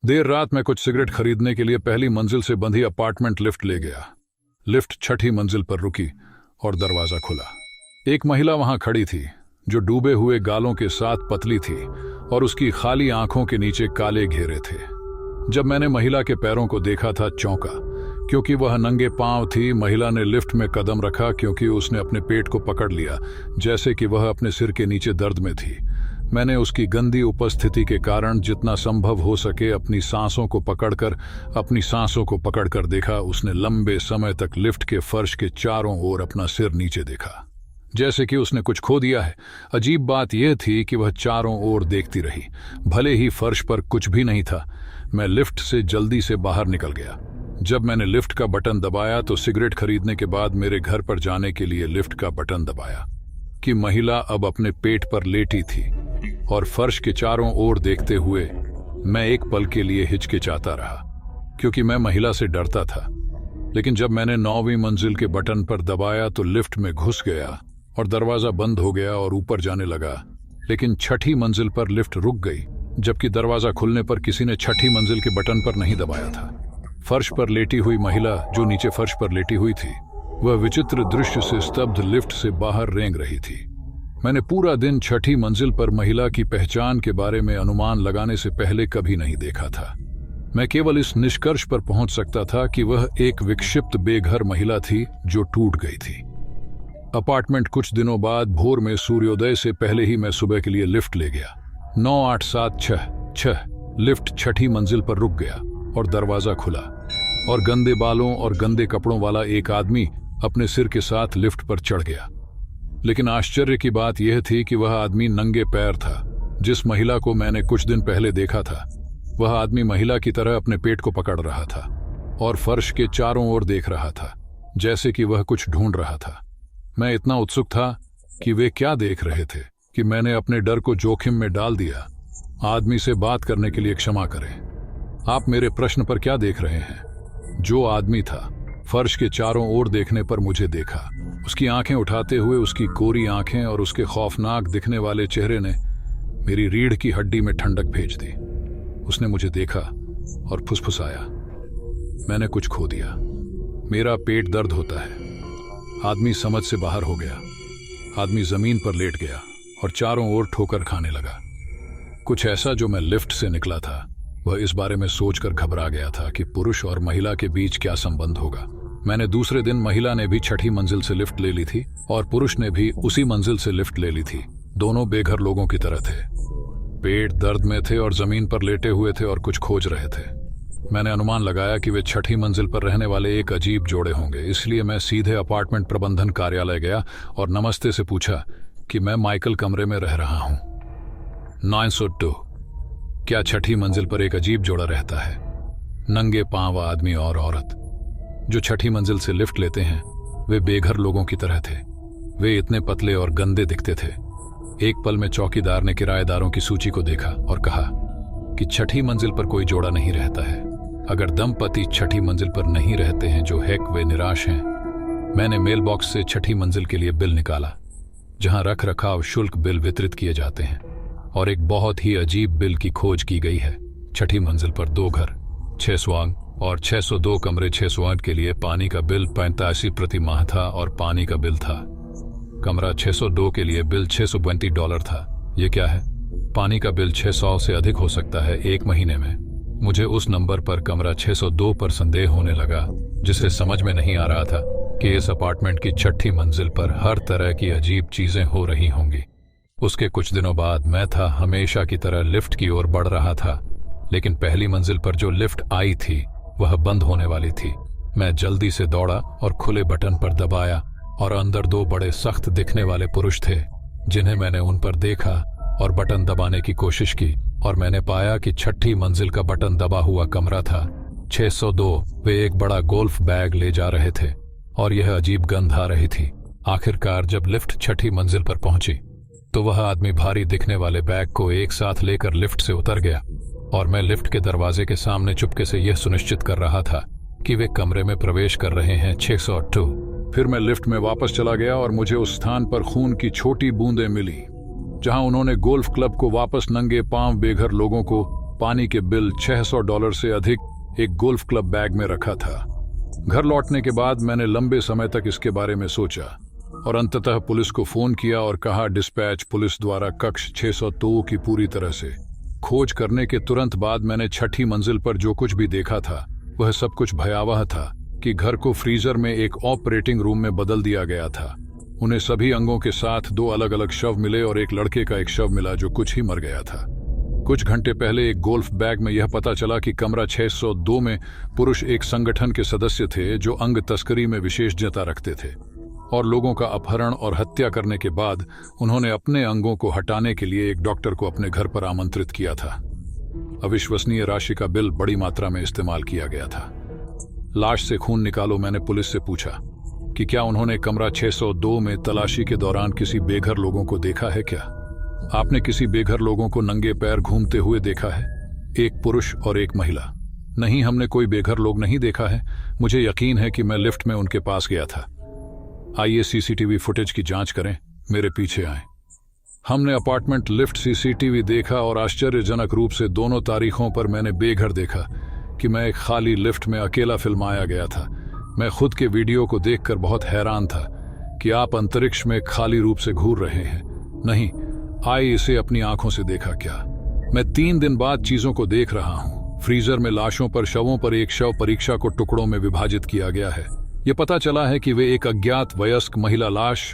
देर रात मैं कुछ सिगरेट खरीदने के लिए पहली मंजिल से बंधी अपार्टमेंट लिफ्ट ले गया। लिफ्ट छठी मंजिल पर रुकी और दरवाजा खुला। एक महिला वहां खड़ी थी जो डूबे हुए गालों के साथ पतली थी और उसकी खाली आंखों के नीचे काले घेरे थे। जब मैंने महिला के पैरों को देखा था चौंका, क्योंकि वह नंगे पांव थी। महिला ने लिफ्ट में कदम रखा क्योंकि उसने अपने पेट को पकड़ लिया, जैसे कि वह अपने सिर के नीचे दर्द में थी। मैंने उसकी गंदी उपस्थिति के कारण जितना संभव हो सके अपनी सांसों को पकड़कर देखा। उसने लंबे समय तक लिफ्ट के फर्श के चारों ओर अपना सिर नीचे देखा, जैसे कि उसने कुछ खो दिया है। अजीब बात यह थी कि वह चारों ओर देखती रही, भले ही फर्श पर कुछ भी नहीं था। मैं लिफ्ट से जल्दी से बाहर निकल गया। जब मैंने लिफ्ट का बटन दबाया तो सिगरेट खरीदने के बाद मेरे घर पर जाने के लिए लिफ्ट का बटन दबाया कि महिला अब अपने पेट पर लेटी थी और फर्श के चारों ओर देखते हुए मैं एक पल के लिए हिचकिचाता रहा, क्योंकि मैं महिला से डरता था। लेकिन जब मैंने 9वीं मंजिल के बटन पर दबाया तो लिफ्ट में घुस गया और दरवाजा बंद हो गया और ऊपर जाने लगा। लेकिन छठी मंजिल पर लिफ्ट रुक गई, जबकि दरवाजा खुलने पर किसी ने छठी मंजिल के बटन पर नहीं दबाया था। फर्श पर लेटी हुई महिला जो नीचे फर्श पर लेटी हुई थी, वह विचित्र दृश्य से स्तब्ध लिफ्ट से बाहर रेंग रही थी। मैंने पूरा दिन छठी मंजिल पर महिला की पहचान के बारे में अनुमान लगाने से पहले कभी नहीं देखा था। मैं केवल इस निष्कर्ष पर पहुंच सकता था कि वह एक विक्षिप्त बेघर महिला थी जो टूट गई थी। अपार्टमेंट कुछ दिनों बाद भोर में सूर्योदय से पहले ही मैं सुबह के लिए लिफ्ट ले गया। 98766 लिफ्ट छठी मंजिल पर रुक गया और दरवाजा खुला और गंदे बालों और गंदे कपड़ों वाला एक आदमी अपने सिर के साथ लिफ्ट पर चढ़ गया। लेकिन आश्चर्य की बात यह थी कि वह आदमी नंगे पैर था। जिस महिला को मैंने कुछ दिन पहले देखा था, वह आदमी महिला की तरह अपने पेट को पकड़ रहा था और फर्श के चारों ओर देख रहा था, जैसे कि वह कुछ ढूंढ रहा था। मैं इतना उत्सुक था कि वे क्या देख रहे थे कि मैंने अपने डर को जोखिम में डाल दिया। आदमी से बात करने के लिए क्षमा करें। आप मेरे प्रश्न पर क्या देख रहे हैं? जो आदमी था, फर्श के चारों ओर देखने पर मुझे देखा। उसकी आंखें उठाते हुए उसकी कोरी आंखें और उसके खौफनाक दिखने वाले चेहरे ने मेरी रीढ़ की हड्डी में ठंडक भेज दी। उसने मुझे देखा और फुसफुसाया, मैंने कुछ खो दिया, मेरा पेट दर्द होता है। आदमी समझ से बाहर हो गया। आदमी जमीन पर लेट गया और चारों ओर ठोकर खाने लगा। कुछ ऐसा जो मैं लिफ्ट से निकला था, वह इस बारे में सोचकर घबरा गया था कि पुरुष और महिला के बीच क्या संबंध होगा। मैंने दूसरे दिन महिला ने भी छठी मंजिल से लिफ्ट ले ली थी और पुरुष ने भी उसी मंजिल से लिफ्ट ले ली थी। दोनों बेघर लोगों की तरह थे, पेट दर्द में थे और जमीन पर लेटे हुए थे और कुछ खोज रहे थे। मैंने अनुमान लगाया कि वे छठी मंजिल पर रहने वाले एक अजीब जोड़े होंगे, इसलिए मैं सीधे अपार्टमेंट प्रबंधन कार्यालय गया और नमस्ते से पूछा कि मैं माइकल कमरे में रह रहा हूं। 902, क्या छठी मंजिल पर एक अजीब जोड़ा रहता है? नंगे पांव आदमी और औरत जो छठी मंजिल से लिफ्ट लेते हैं, वे बेघर लोगों की तरह थे। वे इतने पतले और गंदे दिखते थे। एक पल में चौकीदार ने किराएदारों की सूची को देखा और कहा कि छठी मंजिल पर कोई जोड़ा नहीं रहता है। अगर दंपति छठी मंजिल पर नहीं रहते हैं जो हेक वे निराश हैं। मैंने मेल बॉक्स से छठी मंजिल के लिए बिल निकाला, जहां रख रखाव शुल्क बिल वितरित किए जाते हैं, और एक बहुत ही अजीब बिल की खोज की गई है। छठी मंजिल पर 2 घर, 6 स्वांग और 602 कमरे। 6 स्वांग के लिए पानी का बिल 85 प्रति माह था और पानी का बिल था। कमरा 602 के लिए बिल $632 था। ये क्या है? पानी का बिल 600 से अधिक हो सकता है एक महीने में। मुझे उस नंबर पर कमरा 602 पर संदेह होने लगा, जिसे समझ में नहीं आ रहा था कि इस अपार्टमेंट की छठी मंजिल पर हर तरह की अजीब चीजें हो रही होंगी। उसके कुछ दिनों बाद मैं था हमेशा की तरह लिफ्ट की ओर बढ़ रहा था, लेकिन पहली मंजिल पर जो लिफ्ट आई थी वह बंद होने वाली थी। मैं जल्दी से दौड़ा और खुले बटन पर दबाया और अंदर 2 बड़े सख्त दिखने वाले पुरुष थे, जिन्हें मैंने उन पर देखा और बटन दबाने की कोशिश की, और मैंने पाया कि छठी मंजिल का बटन दबा हुआ कमरा था 602। वे एक बड़ा गोल्फ बैग ले जा रहे थे और यह अजीब गंध आ रही थी। आखिरकार जब लिफ्ट छठी मंजिल पर पहुंची तो वह आदमी भारी दिखने वाले बैग को एक साथ लेकर लिफ्ट से उतर गया और मैं लिफ्ट के दरवाजे के सामने चुपके से यह सुनिश्चित कर रहा था कि वे कमरे में प्रवेश कर रहे हैं 602। फिर मैं लिफ्ट में वापस चला गया और मुझे उस स्थान पर खून की छोटी बूंदें मिली जहां उन्होंने गोल्फ क्लब को वापस नंगे पांव बेघर लोगों को पानी के बिल $600 से अधिक एक गोल्फ क्लब बैग में रखा था। घर लौटने के बाद मैंने लंबे समय तक इसके बारे में सोचा और अंततः पुलिस को फोन किया और कहा डिस्पैच पुलिस द्वारा कक्ष 602 की पूरी तरह से खोज करने के तुरंत बाद मैंने छठी मंजिल पर जो कुछ भी देखा था वह सब कुछ भयावह था कि घर को फ्रीजर में एक ऑपरेटिंग रूम में बदल दिया गया था। उन्हें सभी अंगों के साथ 2 अलग अलग शव मिले और एक लड़के का एक शव मिला जो कुछ ही मर गया था। कुछ घंटे पहले एक गोल्फ बैग में यह पता चला कि कमरा 602 में पुरुष एक संगठन के सदस्य थे जो अंग तस्करी में विशेषज्ञता रखते थे और लोगों का अपहरण और हत्या करने के बाद उन्होंने अपने अंगों को हटाने के लिए एक डॉक्टर को अपने घर पर आमंत्रित किया था। अविश्वसनीय राशि का बिल बड़ी मात्रा में इस्तेमाल किया गया था। लाश से खून निकालो, मैंने पुलिस से पूछा कि क्या उन्होंने कमरा 602 में तलाशी के दौरान किसी बेघर लोगों को देखा है। क्या आपने किसी बेघर लोगों को नंगे पैर घूमते हुए देखा है? एक पुरुष और एक महिला। नहीं, हमने कोई बेघर लोग नहीं देखा है। मुझे यकीन है कि मैं लिफ्ट में उनके पास गया था। आइए सीसीटीवी फुटेज की जांच करें, मेरे पीछे आए। हमने अपार्टमेंट लिफ्ट सीसीटीवी देखा और आश्चर्यजनक रूप से दोनों तारीखों पर मैंने बेघर देखा कि मैं एक खाली लिफ्ट में अकेला फिल्माया गया था। मैं खुद के वीडियो को देखकर बहुत हैरान था कि आप अंतरिक्ष में खाली रूप से घूर रहे हैं। नहीं, आए इसे अपनी आंखों से देखा क्या? मैं 3 दिन बाद चीजों को देख रहा हूं। फ्रीजर में लाशों पर शवों पर एक शव परीक्षा को टुकड़ों में विभाजित किया गया है। यह पता चला है कि वे एक अज्ञात वयस्क महिला लाश